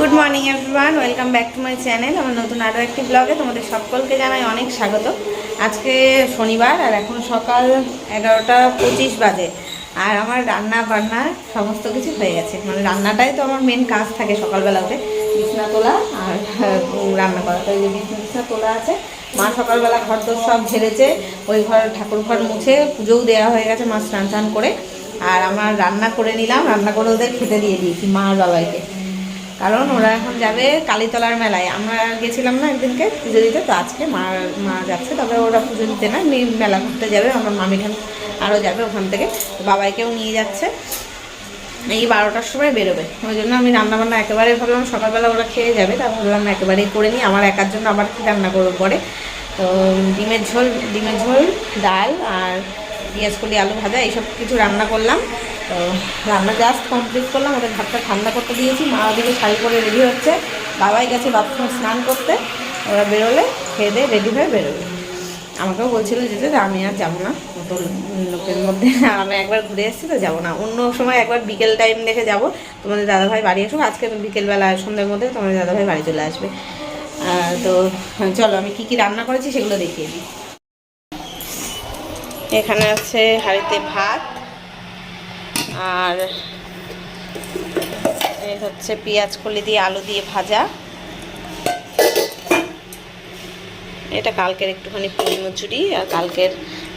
Good morning everyone, welcome back to my channel. আমার নতুন আরও একটি ব্লগে তোমাদের সকলকে জানাই অনেক স্বাগত। আজকে শনিবার আর এখন সকাল 11টা 25 বাজে। আর আমার রান্না বান্না সমস্ত কিছু হয়ে গেছে। মানে রান্নাটাই তো আমার মেন কাজ থাকে সকালবেলা উঠে, বিছনা তোলা আর রান্না করা। তো এই যে বিছনা তোলা আছে, মা সকালবেলা ঘর দোর সব ঝেড়েছে, ওই ঘর ঠাকুর ঘর মুছে পুজোও দেওয়া হয়ে গেছে, মা স্নান টান করে। আর আমার রান্না করে নিলাম, রান্না করে ওদের খেতে দিয়ে দিয়েছি মা আর বাবাইকে, কারণ ওরা এখন যাবে কালীতলার মেলায়। আমরা গেছিলাম না একদিনকে পুজো দিতে, তো আজকে মা যাচ্ছে, তবে ওরা পুজো দিতে না, মেলা ঘুরতে যাবে। আমার মামিখান আরও যাবে ওখান থেকে, বাবাইকেও নিয়ে যাচ্ছে। এই 12টার সময় বেরোবে, ওই জন্য আমি রান্নাবান্না একেবারে ভাবলাম সকালবেলা ওরা খেয়ে যাবে, তা ভাবলাম একেবারেই করে নিই। আমার একার জন্য আবার কি রান্না করবো পরে। তো ডিমের ঝোল, ডাল আর পেঁয়াজ কলি আলু ভাজা এইসব কিছু রান্না করলাম। তো রান্না জাস্ট কমপ্লিট করলাম, ওদের ভাতটা ঠান্ডা করতে দিয়েছি। মা ওদিকে শাড়ি পরে রেডি হচ্ছে, বাবাই গেছে বাথরুমে স্নান করতে। ওরা বেরোলে খেয়ে দিয়ে রেডি হয়ে বেরোবে। আমাকেও বলছিল যেতে, আমি আর যাবো না, তো লোকের মধ্যে আমি একবার ঘুরে এসেছি তো যাবো না। অন্য সময় একবার বিকেল টাইম দেখে যাবো, তোমাদের দাদাভাই বাড়ি আসুক। আজকে বিকেলবেলা সন্ধ্যের মধ্যে তোমাদের দাদাভাই বাড়ি চলে আসবে। তো চলো আমি কি কি রান্না করেছি সেগুলো দেখিয়ে দিই। এখানে আছে হাঁড়িতে ভাত, আর এই হচ্ছে পেঁয়াজ কলি দিয়ে আলু দিয়ে ভাজা। এটা কালকের একটুখানি পুরি মুচুরি, আর কালকের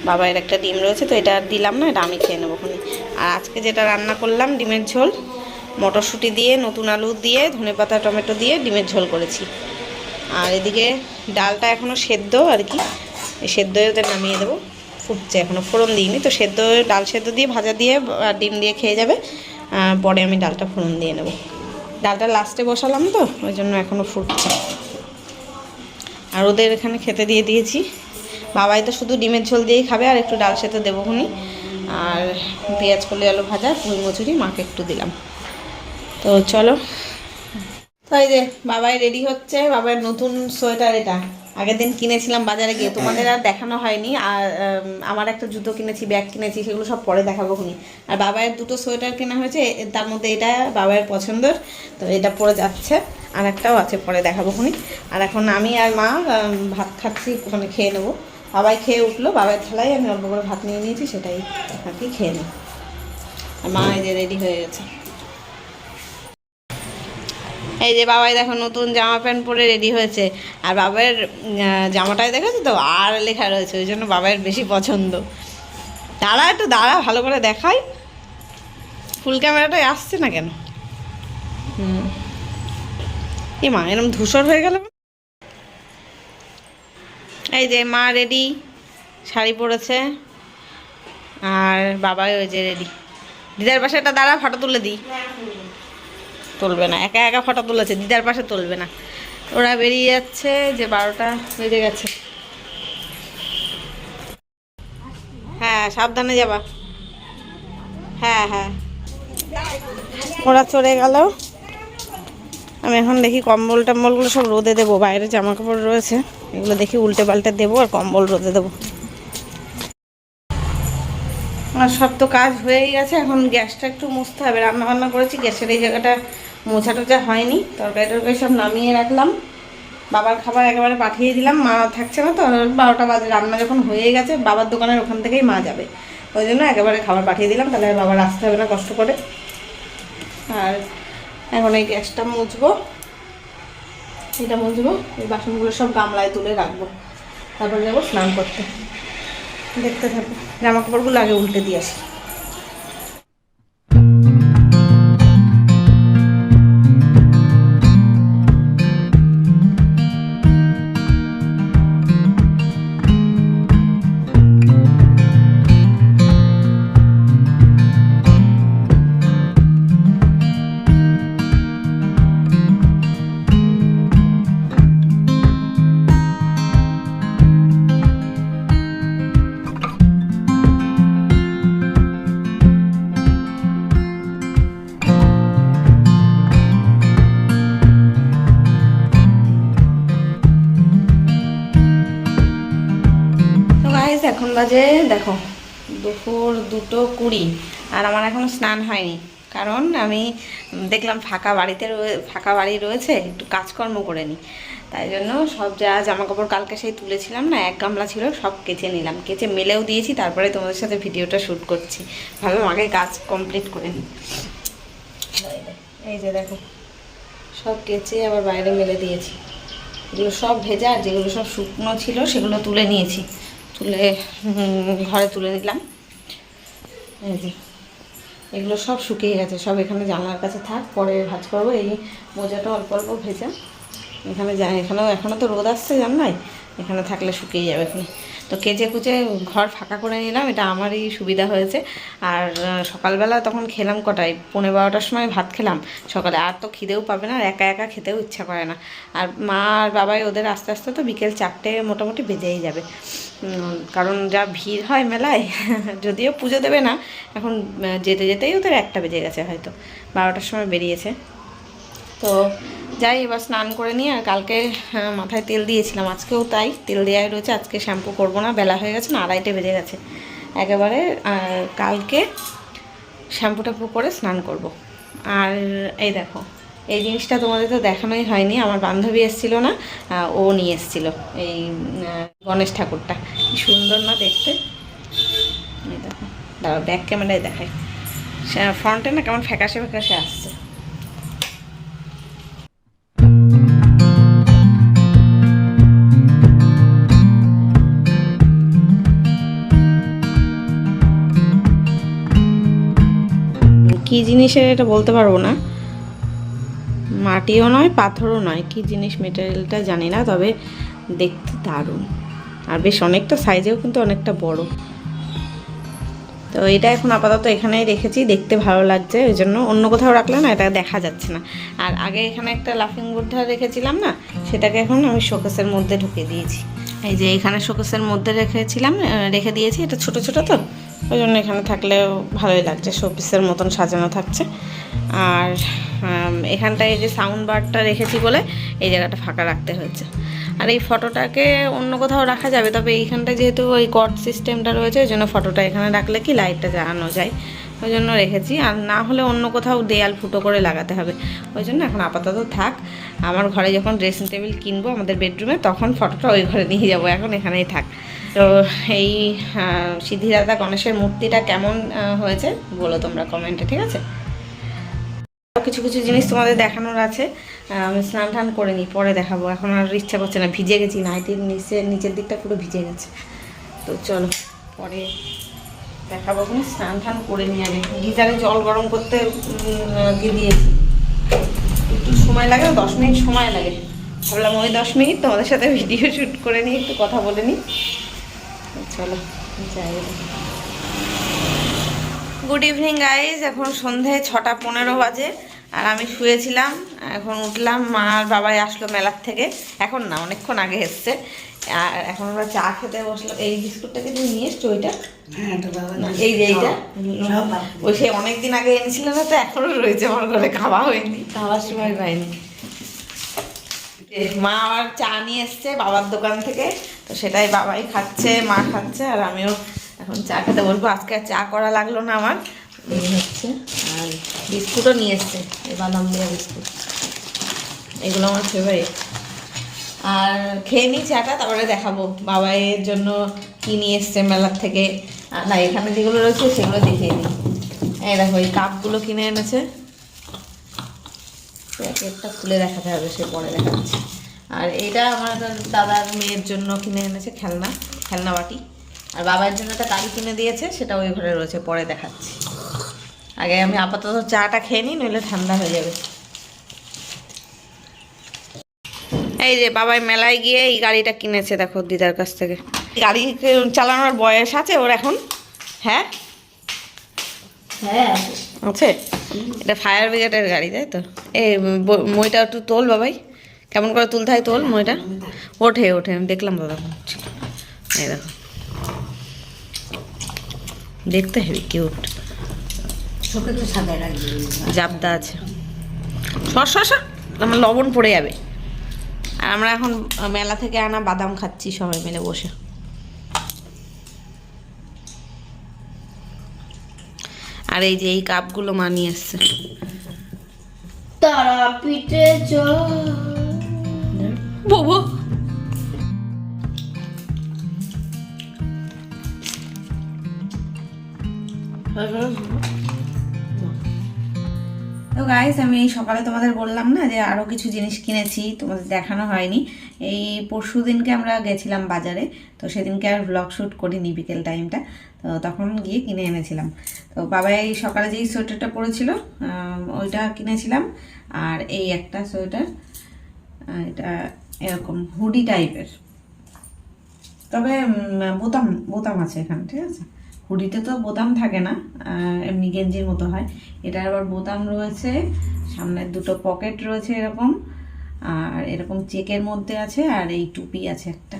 বাবার একটা ডিম রয়েছে, তো এটা দিলাম না, এটা আমি খেয়ে নেবো ওখানে। আর আজকে যেটা রান্না করলাম ডিমের ঝোল, মটরশুঁটি দিয়ে নতুন আলু দিয়ে ধনেপাতা টমেটো দিয়ে ডিমের ঝোল করেছি। আর এদিকে ডালটা এখনও সেদ্ধ আর কি, এই সেদ্ধ ওদের নামিয়ে দেবো, ফুটছে এখনও, ফোড়ন দিইনি। তো ডাল সেদ্ধ দিয়ে ভাজা দিয়ে আর ডিম দিয়ে খেয়ে যাবে, পরে আমি ডালটা ফোড়ন দিয়ে নেব। ডালটা লাস্টে বসালাম তো ওই জন্য এখনও ফুটছে। আর ওদের এখানে খেতে দিয়ে দিয়েছি। বাবাই তো শুধু ডিমের ঝোল দিয়েই খাবে, আর একটু ডাল সেদ্ধ দেবো খুনি, আর পেঁয়াজ কলি আলু ভাজা পুরি মুচুরি মাকে একটু দিলাম। তো চলো, তো এই যে বাবাই রেডি হচ্ছে। বাবার নতুন সোয়েটার, এটা আগের দিন কিনেছিলাম বাজারে গিয়ে, তোমাদের আর দেখানো হয়নি। আর আমার একটা জুতো কিনেছি, ব্যাগ কিনেছি, সেগুলো সব পরে দেখাবো খুনি। আর বাবাইয়ের দুটো সোয়েটার কেনা হয়েছে, তার মধ্যে এটা বাবাইয়ের পছন্দের, তো এটা পরে যাচ্ছে। আর একটাও আছে, পরে দেখাবো খুনি। আর এখন আমি আর মা ভাত খাচ্ছি, ওখানে খেয়ে নেবো। বাবাই খেয়ে উঠলো, বাবাইয়ের থালায় আমি অল্প করে ভাত নিয়ে নিয়েছি, সেটাই আর কি খেয়ে নিই। আর মা এই যে রেডি হয়ে গেছে। এই যে বাবাই দেখো নতুন জামা প্যান্ট পরে রেডি হয়েছে। আর বাবার জামাটায় দেখেছো তো আর লেখা রয়েছে, ওই জন্য বাবার বেশি পছন্দ। দাঁড়া ভালো করে দেখাই, ফুল ক্যামেরাটাই আসছে না কেন। এ মা এরকম ধূসর হয়ে গেল। এই যে মা রেডি, শাড়ি পরেছে, আর বাবাই ওই যে রেডি। দিদার পাশে একটা দাঁড়া, ফটো তুলে দিই। তুলবে না, একা একা ফটো তুলেছে, দিদার পাশে তুলবে না। ওরা বেরিয়ে যাচ্ছে, যে 12টা বেজে গেছে। হ্যাঁ সাবধানে যাবা। হ্যাঁ হ্যাঁ, ওরা চলে গেল। আমি এখন দেখি কম্বল টম্বলগুলো সব রোদে দেবো, বাইরে জামা কাপড় রয়েছে, এগুলো দেখি উল্টে পাল্টে দেবো, আর কম্বল রোদে দেবো। আর সব তো কাজ হয়েই গেছে, এখন গ্যাসটা একটু মুছতে হবে। রান্না বান্না করেছি, গ্যাসের এই জায়গাটা মোছা টোছা হয়নি, তরকারি সব নামিয়ে রাখলাম। বাবার খাবার একেবারে পাঠিয়ে দিলাম, মা থাকছে না তো, 12টা বাজে। রান্না যখন হয়ে গেছে, বাবার দোকানের ওখান থেকেই মা যাবে, ওই জন্য একেবারে খাবার পাঠিয়ে দিলাম, তাহলে বাবার আসতে হবে না কষ্ট করে। আর এখন এই গ্যাসটা মুছবো, এটা মুছবো, এই বাসনগুলো সব গামলায় তুলে রাখবো, তারপর যাবো স্নান করতে। দেখতে থাকবো, জামা কাপড়গুলো আগে উল্টে দিয়ে আসি। এখন বাজে দেখো দুপুর 2:20, আর আমার এখন স্নান হয়নি। কারণ আমি দেখলাম ফাঁকা বাড়ি রয়েছে, একটু কাজকর্ম করে নিই। তাই জন্য সব যা জামাকাপড় কালকে সেই তুলেছিলাম না, এক গামলা ছিল, সব কেচে নিলাম, কেচে মেলেও দিয়েছি। তারপরে তোমাদের সাথে ভিডিওটা শ্যুট করছি, ভাবলাম আগে কাজ কমপ্লিট করে নিই। এই যে দেখো, সব কেচে আবার বাইরে মেলে দিয়েছি। এগুলো সব ভেজা, আর যেগুলো সব শুকনো ছিল সেগুলো তুলে নিয়েছি, তুলে ঘরে তুলে নিলাম। এই যে এগুলো সব শুকিয়ে গেছে, সব এখানে জানলার কাছে থাক, পরে ভাঁজ করবো। এই মোজাটা অল্প অল্প ভেজা, এখানেও তো রোদ আসছে জানলাই, এখানে থাকলে শুকিয়ে যাবে এখানে। তো কেচে কুচে ঘর ফাঁকা করে নিলাম, এটা আমারই সুবিধা হয়েছে। আর সকালবেলা তখন খেলাম কটায়, 11:30টার সময় ভাত খেলাম সকালে, আর তো খিদেও পাবে না, আর একা একা খেতেও ইচ্ছা করে না। আর মা আর বাবাই ওদের আস্তে আস্তে তো বিকেল 4টে মোটামুটি বেজেই যাবে, কারণ যা ভিড় হয় মেলায়। যদিও পুজো দেবে না এখন, যেতে যেতেই ওদের 1টা বেজে গেছে, হয়তো 12টার সময় বেরিয়েছে। তো যাই, এবার স্নান করে নিই। আর কালকে মাথায় তেল দিয়েছিলাম, আজকেও তাই তেল দেওয়াই রয়েছে। আজকে শ্যাম্পু করব না, বেলা হয়ে গেছে না, 2:30 বেজে গেছে একেবারে। কালকে শ্যাম্পু ট্যাম্পু করে স্নান করব। আর এই দেখো, এই জিনিসটা তোমাদের তো দেখানোই হয়নি, আমার বান্ধবী এসেছিলো না, ও নিয়ে এসেছিলো এই গণেশ ঠাকুরটা। কি সুন্দর না দেখতে। এই দেখো, দাঁড়াও ব্যাক ক্যামেরায় দেখাই, ফ্রন্টে না কেমন ফ্যাকাশে ফ্যাকাশে আসছে। কি জিনিসের এটা বলতে পারবো না, মাটিও নয় পাথরও নয়, কি জিনিস মেটেরিয়ালটা জানি না, তবে দেখতে দারুণ। আর বেশ অনেকটা সাইজেও কিন্তু অনেকটা বড়। তো এটা এখন আপাতত এখানেই রেখেছি, দেখতে ভালো লাগছে, ওই জন্য অন্য কোথাও রাখলে না এটা দেখা যাচ্ছে না। আর আগে এখানে একটা লাফিং বুদ্ধা রেখেছিলাম না, সেটাকে এখন আমি শোকেসের মধ্যে ঢুকিয়ে দিয়েছি। এই যে এখানে শোকেসের মধ্যে রেখে দিয়েছি, এটা ছোট ছোট তো, ওই জন্য এখানে থাকলেও ভালোই লাগছে, শোপিসের মতন সাজানো থাকছে। আর এখানটায় এই যে সাউন্ড বারটা রেখেছি বলে এই জায়গাটা ফাঁকা রাখতে হয়েছে। আর এই ফটোটাকে অন্য কোথাও রাখা যাবে, তবে এইখানটায় যেহেতু ওই কর্ড সিস্টেমটা রয়েছে, ওই জন্য ফটোটা এখানে রাখলে কি লাইটটা জ্বালানো যায়, ওই জন্য রেখেছি। আর না হলে অন্য কোথাও দেয়াল ফুটো করে লাগাতে হবে, ওই জন্য এখন আপাতত থাক। আমার ঘরে যখন ড্রেসিং টেবিল কিনবো আমাদের বেডরুমে, তখন ফটোটা ওই ঘরে নিয়ে যাবো, এখন এখানেই থাক। তো এই সিদ্ধিদাতা গণেশের মূর্তিটা কেমন হয়েছে বলো তোমরা কমেন্টে, ঠিক আছে? কিছু কিছু জিনিস তোমাদের দেখানোর আছে, আমি স্নান টান করে নিই, পরে দেখাবো। এখন আর ইচ্ছা করছে না, ভিজে গেছি, নাইটির নিচের দিকটা পুরো ভিজে গেছে। তো চলো পরে দেখাবো, স্নান টান করে নিয়ে আগে। গিজারে জল গরম করতে দিয়ে দিয়েছি, একটু সময় লাগে, 10 মিনিট সময় লাগে। ভাবলাম ওই 10 মিনিট তোমাদের সাথে ভিডিও শ্যুট করে নিই, একটু কথা বলে নিই। চলো যাই। গুড ইভিনিং গাইজ, এখন সন্ধে 6:15 বাজে, আর আমি শুয়েছিলাম, এখন উঠলাম। মা আর বাবাই আসলো মেলার থেকে, এখন না অনেকক্ষণ আগে এসছে। আর এখন আমরা চা খেতে বসলো। এই বিস্কুটটাকে তুমি নিয়ে এসছো? ওইটা এই যে এইটা ওই সে অনেকদিন আগে এনেছিল না, তো এখনো রয়েছে আমার ঘরে, খাওয়া হয়নি, খাওয়ার সময় পাইনি। মা আবার চা নিয়ে এসছে বাবার দোকান থেকে, তো সেটাই বাবাই খাচ্ছে, মা খাচ্ছে, আর আমিও এখন চা খেতে বলবো। আজকে আর চা করা লাগলো না আমার, হচ্ছে। আর বিস্কুটও নিয়ে এসছে, এই বাদাম দেওয়া বিস্কুট, এগুলো আমার ফেভারিট। আর খেয়ে নিই চাটা, তারপরে দেখাবো বাবাইয়ের জন্য কি নিয়ে এসছে মেলার থেকে। না, এখানে যেগুলো রয়েছে সেগুলো দেখিয়ে নিই। এই দেখো, এই কাপগুলো কিনে এনেছে, একটা খুলে দেখাতে হবে, সে পরে দেখাচ্ছে। আর এইটা আমার দাদার মেয়ের জন্য কিনে এনেছে, খেলনা বাটি। আর বাবার জন্য একটা গাড়ি কিনে দিয়েছে, সেটা ওই ঘরে রয়েছে, পরে দেখাচ্ছি। আগে আমি আপাতত চাটা খেয়ে নিই, নইলে ঠান্ডা হয়ে যাবে। এই যে বাবাই মেলায় গিয়ে এই গাড়িটা কিনেছে, দেখো দিদার কাছ থেকে। গাড়ি চালানোর বয়স আছে ওর এখন? হ্যাঁ হ্যাঁ আছে। এটা ফায়ার ব্রিগেডের গাড়ি, তাই তো? এই মইটা একটু তোল বাবাই, কেমন করে তুলতে হয় তোল মইটা। ওঠে আমি দেখলাম দাদা, এই দেখো দেখতে হেবি কিউট, জাবদা আছে। সর আমার লবণ পড়ে যাবে। আর আমরা এখন মেলা থেকে আনা বাদাম খাচ্ছি সবাই মিলে বসে। আর এই যে এই কাপগুলো মা নিয়ে এসছে। তারাপীঠে চল বাবা তো গাইস, আমি এই সকালে তোমাদের বললাম না যে আরও কিছু জিনিস কিনেছি, তোমাদের দেখানো হয়নি। এই পরশু দিনকে আমরা গেছিলাম বাজারে, তো সেদিনকে আর ব্লগ শ্যুট করিনি বিকেল টাইমটা, তো তখন গিয়ে কিনে এনেছিলাম। তো বাবা এই সকালে যেই সোয়েটারটা পরেছিল ওইটা কিনেছিলাম, আর এই একটা সোয়েটার, এটা এরকম হুডি টাইপের, তবে বোতাম বোতাম আছে এখানে, ঠিক আছে। হুডিতে তো বোতাম থাকে না, এমনি গেঞ্জির মতো হয়। এটার আবার বোতাম রয়েছে, সামনের দুটো পকেট রয়েছে এরকম, আর এরকম চেকের মধ্যে আছে, আর এই টুপি আছে একটা,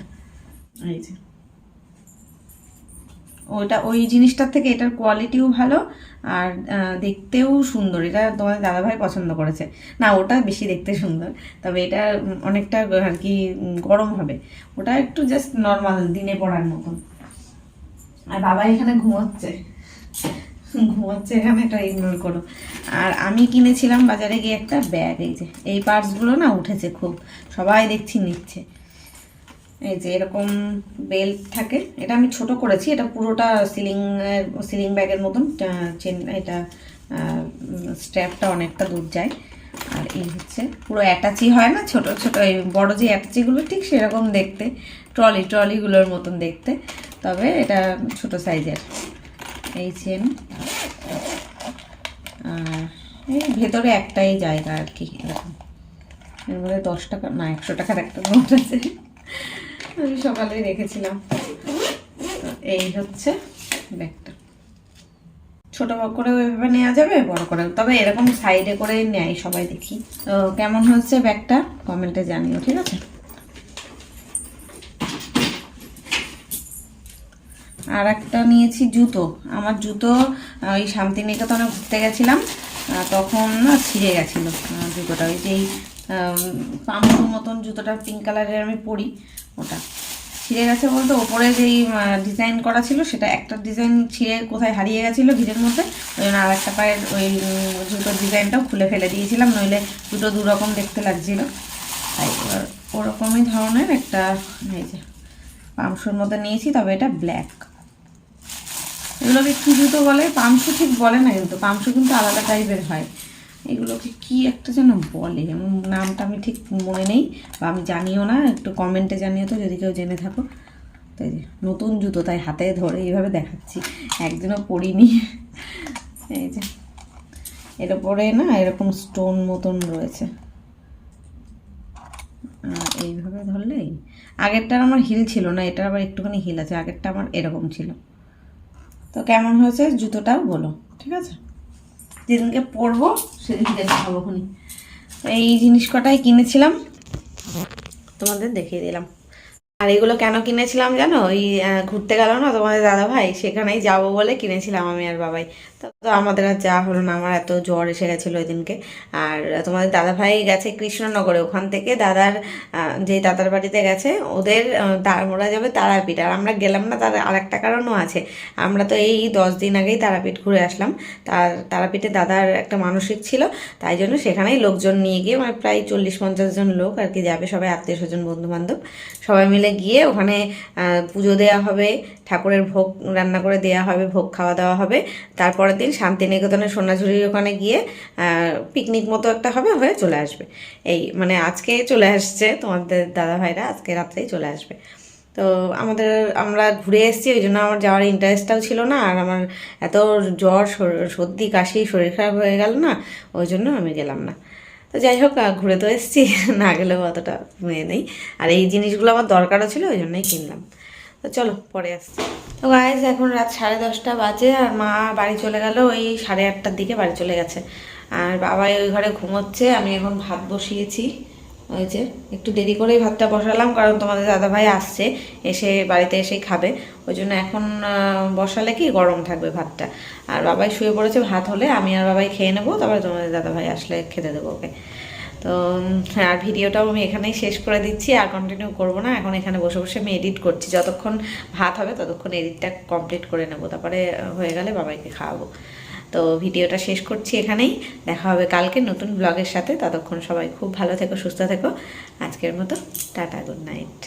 এই যে ওটা ওই জিনিসটার থেকে এটার কোয়ালিটিও ভালো, আর দেখতেও সুন্দর। এটা তোমাদের দাদাভাই পছন্দ করেছে। না, ওটা বেশি দেখতে সুন্দর, তবে এটা অনেকটা আর কি গরম হবে, ওটা একটু জাস্ট নর্মাল দিনে পরার মতন। আর বাবা এখানে ঘুমোচ্ছে এখানে, এটা ইগনোর করো। আর আমি কিনেছিলাম বাজারে গিয়ে একটা ব্যাগ, এই যে এই পার্টসগুলো না উঠেছে খুব, সবাই দেখছি নিচ্ছে। এই যে এরকম বেল্ট থাকে, এটা আমি ছোট করেছি, এটা পুরোটা সিলিং ব্যাগের মতন চেন, এটা স্ট্র্যাপটা অনেকটা দূর যায়। আর এই হচ্ছে পুরো অ্যাটাচি হয় না, ছোট ছোট এই বড় যে অ্যাটাচিগুলো ঠিক সেরকম দেখতে, ট্রলিগুলোর মতন দেখতে, তবে এটা ছোট সাইজের। এই চেন, আর এই ভেতরে একটাই জায়গা আর কি, এরকম। এর মধ্যে 10 টাকা না 100 টাকার একটা নোট আছে, আমি সকালে রেখেছিলাম। এই হচ্ছে ব্যাগটা, ছোট করে ওইভাবে নেওয়া যাবে, বড় করে, তবে এরকম সাইডে করে নেয় সবাই দেখি। তো কেমন হচ্ছে ব্যাগটা কমেন্টে জানিও, ঠিক আছে। আর একটা নিয়েছি জুতো, আমার জুতো ওই শান্তিনিকেতনে ঘুরতে গেছিলাম, তখন না ছিঁড়ে গেছিলো জুতোটা, ওই যেই পাম্পুর মতন জুতোটা পিঙ্ক কালারের আমি পরি, ওটা ছিঁড়ে গেছে বলতে ওপরে যেই ডিজাইন করা ছিল সেটা একটা ডিজাইন ছিঁড়ে কোথায় হারিয়ে গেছিলো ভিড়ের মধ্যে, ওই জন্য আর একটা পায়ের ওই জুতোর ডিজাইনটাও খুলে ফেলে দিয়েছিলাম, নইলে দুটো দুরকম দেখতে লাগছিলো। তাই এবার ওরকমই ধরনের একটা এই যে পামশুর মধ্যে নিয়েছি, তবে এটা ব্ল্যাক। এগুলোকে কী জুতো বলে, পামশু ঠিক বলে না, কিন্তু পামশু কিন্তু আলাদা টাইপের হয়। এগুলোকে কি একটা যেন বলে, নামটা আমি ঠিক মনে নেই, বা আমি জানিও না, একটু কমেন্টে জানিও তো যদি কেউ জেনে থাকো। তাই যে নতুন জুতো, তাই হাতে ধরে এইভাবে দেখাচ্ছি, একদিনও পরিনি। এই যে এর ওপরে না এরকম স্টোন মতন রয়েছে, এইভাবে ধরলেই, আগেরটার আমার হিল ছিল না, এটার আবার একটুখানি হিল আছে, আগেরটা আমার এরকম ছিল। তো কেমন হয়েছে জুতোটাও বলো, ঠিক আছে। যেদিনকে পরবো সেদিনকে দেখাবো খুনি। এই জিনিস কটাই কিনেছিলাম, তোমাদের দেখিয়ে দিলাম। আর এগুলো কেন কিনেছিলাম জানো, ওই ঘুরতে গেল না তোমাদের দাদা ভাই, সেখানেই যাবো বলে কিনেছিলাম আমি আর বাবাই। তো আমাদের আর যাওয়া হলো না, আমার এত জ্বর এসে গেছিলো ওই দিনকে। আর তোমাদের দাদা ভাই গেছে কৃষ্ণনগরে, ওখান থেকে দাদার যে দাদার বাড়িতে গেছে ওদের ওরা যাবে তারাপীঠ, আর আমরা গেলাম না, তার আর একটা কারণও আছে। আমরা তো এই 10 দিন আগেই তারাপীঠ ঘুরে আসলাম, তারাপীঠে দাদার একটা মানসিক ছিল, তাই জন্য সেখানেই লোকজন নিয়ে গিয়ে, মানে প্রায় 40-50 জন লোক আর কি যাবে, সবাই আত্মীয় স্বজন বন্ধু বান্ধব সবাই মিলে গিয়ে ওখানে পুজো দেওয়া হবে, ঠাকুরের ভোগ রান্না করে দেওয়া হবে, ভোগ খাওয়া দাওয়া হবে। তারপরের দিন শান্তিনিকেতনের সোনাঝুরির ওখানে গিয়ে পিকনিক মতো একটা হবে, হয়ে চলে আসবে। এই মানে আজকে চলে আসছে তোমাদের দাদা ভাইরা, আজকে রাত্রেই চলে আসবে। তো আমরা ঘুরে এসেছি, ওই জন্য আমার যাওয়ার ইন্টারেস্টটাও ছিল না, আর আমার এত জ্বর সর্দি কাশি শরীর খারাপ হয়ে গেল না, ওই জন্য আমি গেলাম না। তো যাই হোক, ঘুরে তো এসেছি, না গেলেও অতটা মেয়ে নেই, আর এই জিনিসগুলো আমার দরকারও ছিল, ওই জন্যই কিনলাম। তো চলো পরে আসছি। তো গাইজ এখন রাত 10:30 বাজে, আর মা বাড়ি চলে গেল ওই 8:30টার দিকে বাড়ি চলে গেছে, আর বাবা ওই ঘরে ঘুমোচ্ছে। আমি এখন ভাত বসিয়েছি, ওই যে একটু দেরি করেই ভাতটা বসালাম, কারণ তোমাদের দাদাভাই আসছে, এসে বাড়িতে এসেই খাবে, ওই জন্য এখন বসালে কি গরম থাকবে ভাতটা। আর বাবাই শুয়ে পড়েছে, ভাত হলে আমি আর বাবাই খেয়ে নেবো, তারপরে তোমাদের দাদাভাই আসলে খেতে দেবো ওকে। তো আর ভিডিওটাও আমি এখানেই শেষ করে দিচ্ছি, আর কন্টিনিউ করব না, এখন এখানে বসে বসে আমি এডিট করছি, যতক্ষণ ভাত হবে ততক্ষণ এডিটটা কমপ্লিট করে নেবো, তারপরে হয়ে গেলে বাবাইকে খাওয়াবো। তো ভিডিওটা শেষ করছি এখানেই, দেখা হবে কালকে নতুন ব্লগের সাথে। ততক্ষণ সবাই খুব ভালো থেকো, সুস্থ থেকো। আজকের মতো টাটা, গুড নাইট।